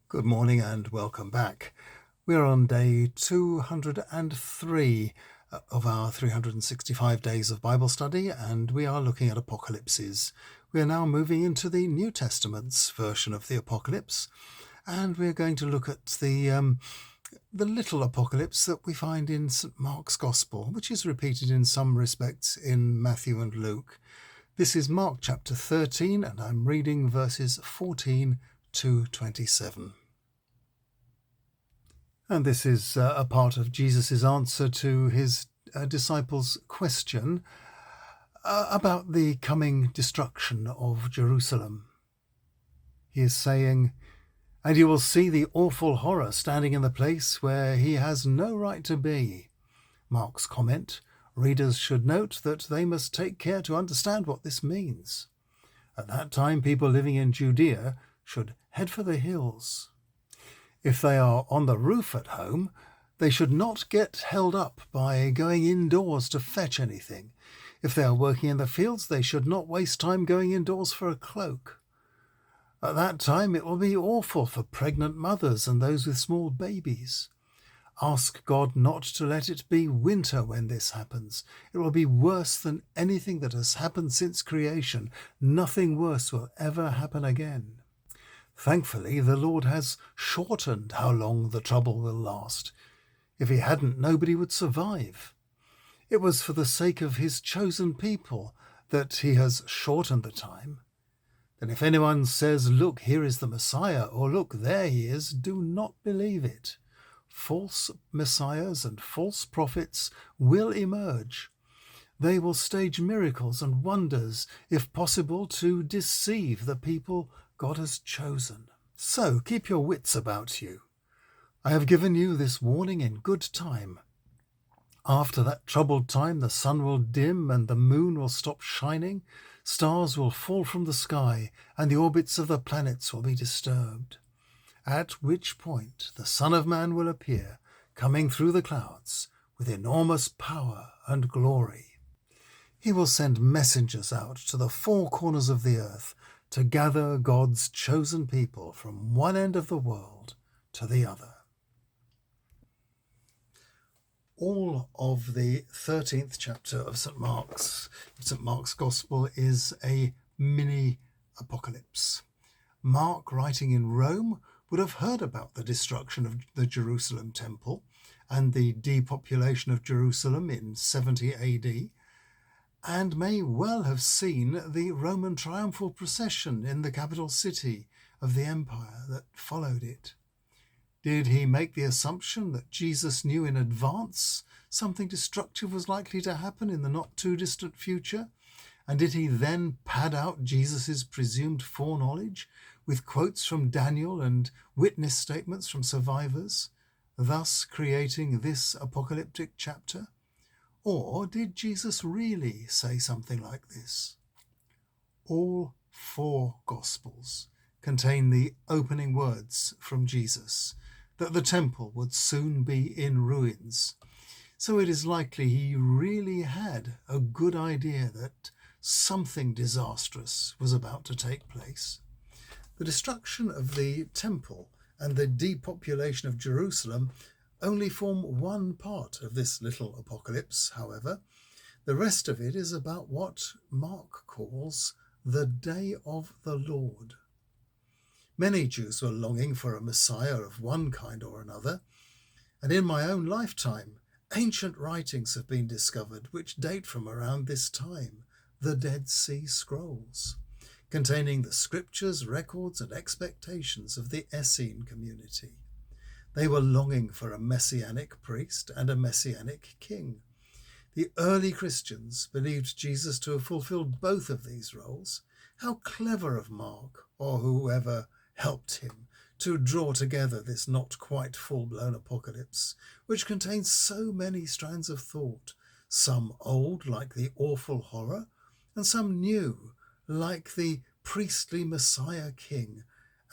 Good morning and welcome back. We're on day 203 of our 365 days of Bible study, and we are looking at apocalypses. We are now moving into the New Testament's version of the apocalypse, and we're going to look at the little apocalypse that we find in St. Mark's Gospel, which is repeated in some respects in Matthew and Luke. This is Mark chapter 13, and I'm reading verses 14 to 27. And this is a part of Jesus' answer to his disciples' question about the coming destruction of Jerusalem. He is saying, "And you will see the awful horror standing in the place where he has no right to be." Mark's comment: readers should note that they must take care to understand what this means. At that time, people living in Judea should head for the hills. If they are on the roof at home, they should not get held up by going indoors to fetch anything. If they are working in the fields, they should not waste time going indoors for a cloak. At that time, it will be awful for pregnant mothers and those with small babies. Ask God not to let it be winter when this happens. It will be worse than anything that has happened since creation. Nothing worse will ever happen again. Thankfully, the Lord has shortened how long the trouble will last. If he hadn't, nobody would survive. It was for the sake of his chosen people that he has shortened the time. Then if anyone says, "Look, here is the Messiah," or "Look, there he is," do not believe it. False messiahs and false prophets will emerge. They will stage miracles and wonders, if possible, to deceive the people God has chosen. So keep your wits about you. I have given you this warning in good time. After that troubled time, the sun will dim and the moon will stop shining, stars will fall from the sky, and the orbits of the planets will be disturbed. At which point the Son of Man will appear, coming through the clouds with enormous power and glory. He will send messengers out to the four corners of the earth to gather God's chosen people from one end of the world to the other. All of the 13th chapter of St. Mark's Gospel is a mini apocalypse. Mark, writing in Rome, would have heard about the destruction of the Jerusalem temple and the depopulation of Jerusalem in 70 AD, and may well have seen the Roman triumphal procession in the capital city of the empire that followed it. Did he make the assumption that Jesus knew in advance something destructive was likely to happen in the not-too-distant future? And did he then pad out Jesus' presumed foreknowledge with quotes from Daniel and witness statements from survivors, thus creating this apocalyptic chapter? Or did Jesus really say something like this? All four Gospels contain the opening words from Jesus, that the temple would soon be in ruins. So it is likely he really had a good idea that something disastrous was about to take place. The destruction of the temple and the depopulation of Jerusalem only form one part of this little apocalypse, however. The rest of it is about what Mark calls the Day of the Lord. Many Jews were longing for a Messiah of one kind or another, and in my own lifetime, ancient writings have been discovered which date from around this time, the Dead Sea Scrolls, containing the scriptures, records, and expectations of the Essene community. They were longing for a messianic priest and a messianic king. The early Christians believed Jesus to have fulfilled both of these roles. How clever of Mark, or whoever helped him, to draw together this not quite full-blown apocalypse, which contains so many strands of thought, some old, like the awful horror, and some new, like the priestly Messiah king,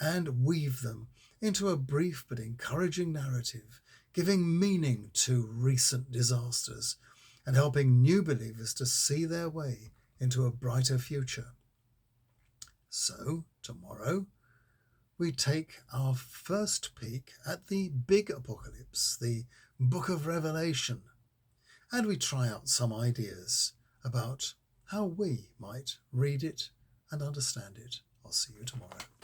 and weave them into a brief but encouraging narrative, giving meaning to recent disasters and helping new believers to see their way into a brighter future. So, tomorrow, we take our first peek at the big apocalypse, the Book of Revelation, and we try out some ideas about how we might read it and understand it. I'll see you tomorrow.